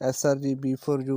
SRG-B4U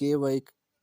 KYC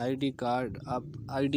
ID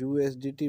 USDT